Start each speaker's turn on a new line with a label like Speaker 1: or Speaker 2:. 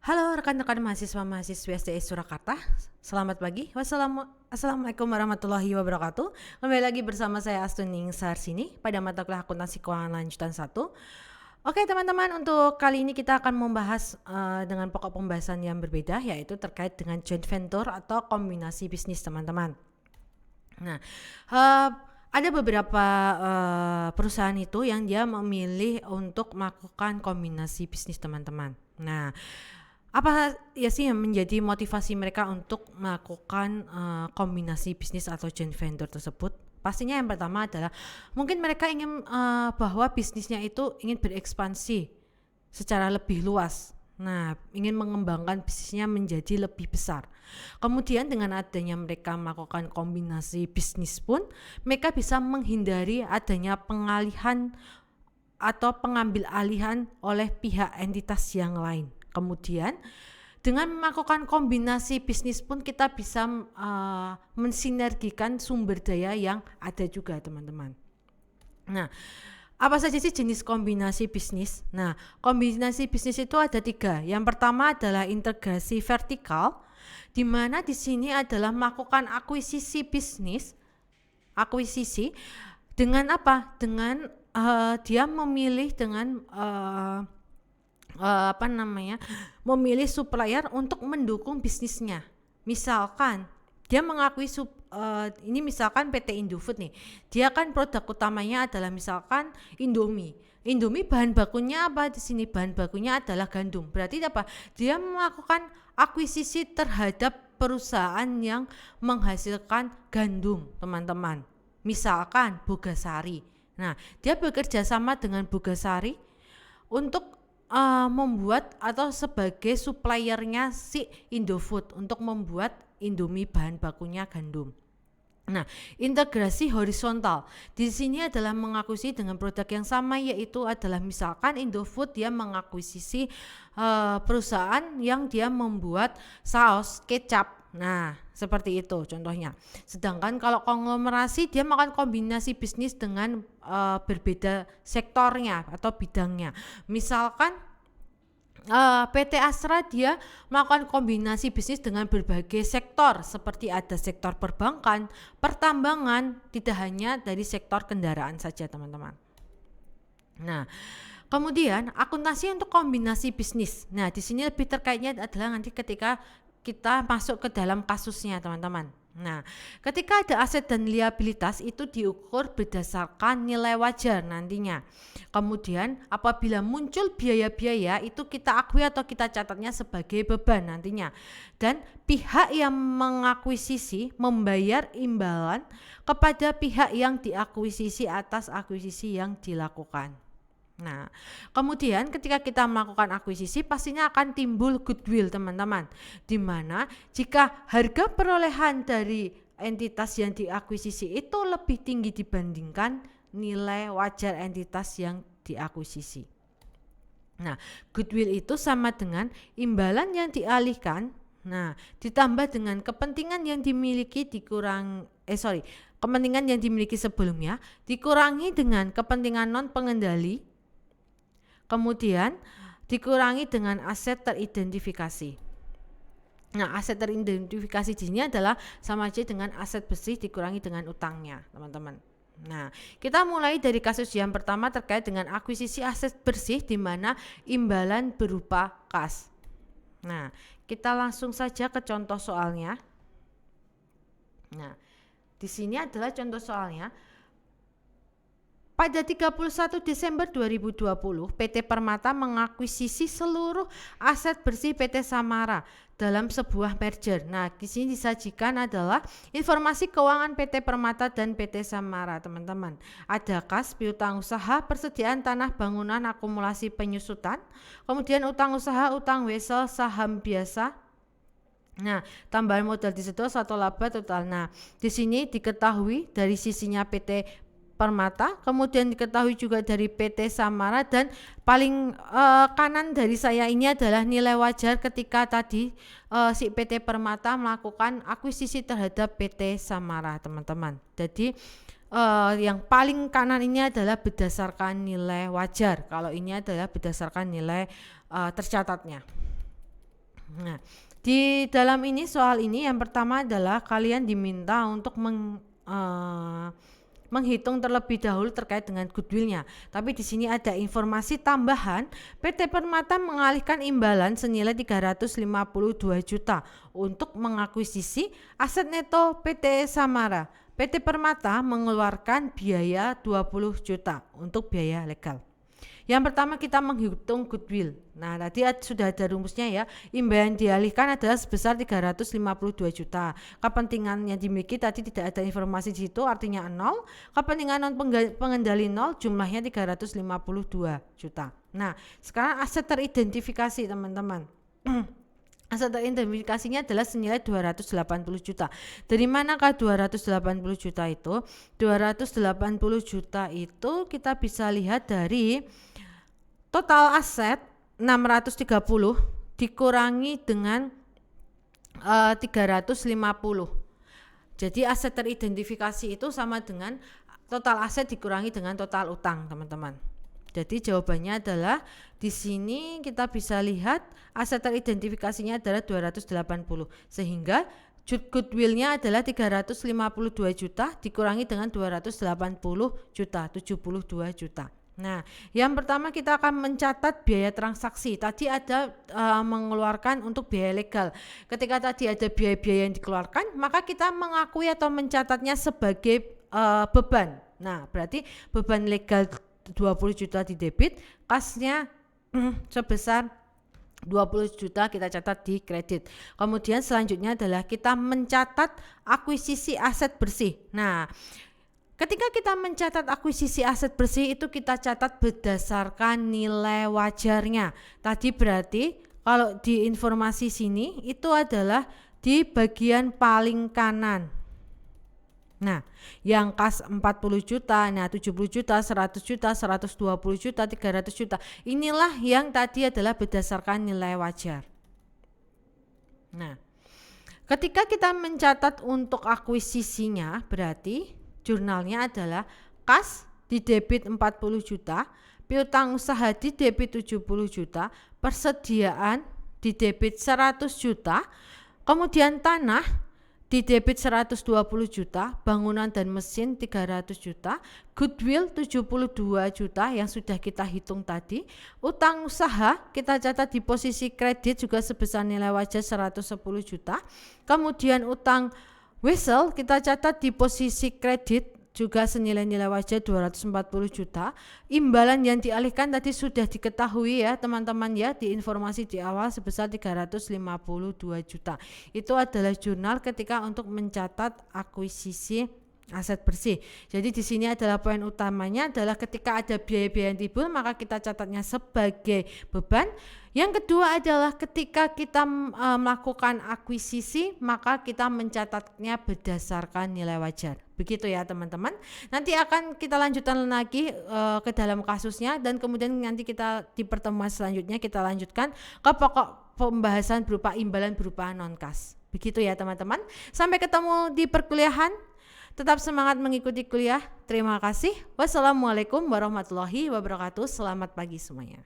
Speaker 1: Halo rekan-rekan mahasiswa-mahasiswi STI Surakarta, selamat pagi. Assalamualaikum warahmatullahi wabarakatuh. Kembali lagi bersama saya Astuning Sarsini pada mata kuliah akuntansi keuangan lanjutan 1. Oke teman-teman, untuk kali ini kita akan membahas dengan pokok pembahasan yang berbeda, yaitu terkait dengan joint venture atau kombinasi bisnis teman-teman. Nah, ada beberapa perusahaan itu yang dia memilih untuk melakukan kombinasi bisnis teman-teman. Nah, apa ya sih yang menjadi motivasi mereka untuk melakukan kombinasi bisnis atau joint venture tersebut? Pastinya yang pertama adalah mungkin mereka ingin bahwa bisnisnya itu ingin berekspansi secara lebih luas. Nah, ingin mengembangkan bisnisnya menjadi lebih besar. Kemudian dengan adanya mereka melakukan kombinasi bisnis pun, mereka bisa menghindari adanya pengalihan atau pengambil alihan oleh pihak entitas yang lain. Kemudian dengan melakukan kombinasi bisnis pun kita bisa mensinergikan sumber daya yang ada juga teman-teman. Nah, apa saja sih jenis kombinasi bisnis? Nah, kombinasi bisnis itu ada 3. Yang pertama adalah integrasi vertikal, di mana di sini adalah melakukan akuisisi bisnis, akuisisi dengan apa? Dengan dia memilih dengan memilih supplier untuk mendukung bisnisnya. Misalkan dia mengakui ini misalkan PT Indofood nih, dia kan produk utamanya adalah misalkan Indomie. Indomie bahan bakunya apa di sini? Bahan bakunya adalah gandum. Berarti apa? Dia melakukan akuisisi terhadap perusahaan yang menghasilkan gandum, teman-teman. Misalkan Bogasari. Nah, dia bekerja sama dengan Bogasari untuk membuat atau sebagai suppliernya si Indofood untuk membuat Indomie bahan bakunya gandum. Nah, integrasi horizontal di sini adalah mengakuisisi dengan produk yang sama, yaitu adalah misalkan Indofood dia mengakuisisi perusahaan yang dia membuat saus kecap. Nah, seperti itu contohnya. Sedangkan kalau konglomerasi dia melakukan kombinasi bisnis dengan berbeda sektornya atau bidangnya. Misalkan PT Astra dia melakukan kombinasi bisnis dengan berbagai sektor, seperti ada sektor perbankan, pertambangan, tidak hanya dari sektor kendaraan saja, teman-teman. Nah, kemudian akuntansi untuk kombinasi bisnis. Nah, di sini lebih terkaitnya adalah nanti ketika kita masuk ke dalam kasusnya, teman-teman. Nah, ketika ada aset dan liabilitas itu diukur berdasarkan nilai wajar nantinya. Kemudian apabila muncul biaya-biaya itu kita akui atau kita catatnya sebagai beban nantinya. Dan pihak yang mengakuisisi membayar imbalan kepada pihak yang diakuisisi atas akuisisi yang dilakukan. Nah, kemudian ketika kita melakukan akuisisi pastinya akan timbul goodwill, teman-teman. Di mana jika harga perolehan dari entitas yang diakuisisi itu lebih tinggi dibandingkan nilai wajar entitas yang diakuisisi. Nah, goodwill itu sama dengan imbalan yang dialihkan, nah, ditambah dengan kepentingan yang dimiliki kepentingan yang dimiliki sebelumnya dikurangi dengan kepentingan non pengendali. Kemudian dikurangi dengan aset teridentifikasi. Nah, aset teridentifikasi di sini adalah sama aja dengan aset bersih dikurangi dengan utangnya, teman-teman. Nah, kita mulai dari kasus yang pertama terkait dengan akuisisi aset bersih di mana imbalan berupa kas. Nah, kita langsung saja ke contoh soalnya. Nah, di sini adalah contoh soalnya. Pada 31 Desember 2020, PT Permata mengakuisisi seluruh aset bersih PT Samara dalam sebuah merger. Nah, di sini disajikan adalah informasi keuangan PT Permata dan PT Samara, teman-teman. Ada kas, piutang usaha, persediaan tanah bangunan, akumulasi penyusutan, kemudian utang usaha, utang wesel, saham biasa. Nah, tambahan modal di situ atau laba total. Nah, di sini diketahui dari sisinya PT Permata, kemudian diketahui juga dari PT Samara, dan paling kanan dari saya ini adalah nilai wajar ketika tadi si PT Permata melakukan akuisisi terhadap PT Samara, teman-teman. Jadi yang paling kanan ini adalah berdasarkan nilai wajar, kalau ini adalah berdasarkan nilai tercatatnya. Nah, di dalam ini soal ini yang pertama adalah kalian diminta untuk menghitung terlebih dahulu terkait dengan goodwill-nya. Tapi di sini ada informasi tambahan, PT Permata mengalihkan imbalan senilai 352 juta untuk mengakuisisi aset neto PT Samara. PT Permata mengeluarkan biaya 20 juta untuk biaya legal. Yang pertama kita menghitung goodwill. Nah, tadi sudah ada rumusnya ya. Imbalan dialihkan adalah sebesar 352 juta. Kepentingan yang dimiliki tadi tidak ada informasi di situ, artinya 0. Kepentingan non pengendali 0, jumlahnya 352 juta. Nah, sekarang aset teridentifikasi teman-teman. Aset teridentifikasinya adalah senilai 280 juta. Dari manakah 280 juta itu? 280 juta itu kita bisa lihat dari total aset 630 dikurangi dengan 350. Jadi aset teridentifikasi itu sama dengan total aset dikurangi dengan total utang, teman-teman. Jadi jawabannya adalah di sini kita bisa lihat aset teridentifikasinya adalah 280, sehingga goodwill-nya adalah 352 juta dikurangi dengan 280 juta, 72 juta. Nah, yang pertama kita akan mencatat biaya transaksi. Tadi ada mengeluarkan untuk biaya legal. Ketika tadi ada biaya-biaya yang dikeluarkan, maka kita mengakui atau mencatatnya sebagai beban. Nah, berarti beban legal 20 juta di debit, kasnya sebesar 20 juta kita catat di kredit. Kemudian selanjutnya adalah kita mencatat akuisisi aset bersih. Nah, ketika kita mencatat akuisisi aset bersih itu kita catat berdasarkan nilai wajarnya. Tadi berarti kalau di informasi sini itu adalah di bagian paling kanan. Nah, yang kas 40 juta, nah 70 juta, 100 juta, 120 juta, 300 juta. Inilah yang tadi adalah berdasarkan nilai wajar. Nah, ketika kita mencatat untuk akuisisinya, berarti jurnalnya adalah kas di debit 40 juta, piutang usaha di debit 70 juta, persediaan di debit 100 juta, kemudian tanah di debit 120 juta, bangunan dan mesin 300 juta, goodwill 72 juta yang sudah kita hitung tadi, utang usaha kita catat di posisi kredit juga sebesar nilai wajar 110 juta, kemudian utang wesel kita catat di posisi kredit juga senilai nilai wajar 240 juta. Imbalan yang dialihkan tadi sudah diketahui ya teman-teman ya, di informasi di awal sebesar 352 juta. Itu adalah jurnal ketika untuk mencatat akuisisi aset bersih. Jadi di sini adalah poin utamanya adalah ketika ada biaya-biaya yang timbul maka kita catatnya sebagai beban. Yang kedua adalah ketika kita melakukan akuisisi maka kita mencatatnya berdasarkan nilai wajar. Begitu ya teman-teman. Nanti akan kita lanjutkan lagi ke dalam kasusnya dan kemudian nanti kita di pertemuan selanjutnya kita lanjutkan ke pokok pembahasan berupa imbalan berupa non-kas. Begitu ya teman-teman. Sampai ketemu di perkuliahan. Tetap semangat mengikuti kuliah. Terima kasih. Wassalamualaikum warahmatullahi wabarakatuh. Selamat pagi semuanya.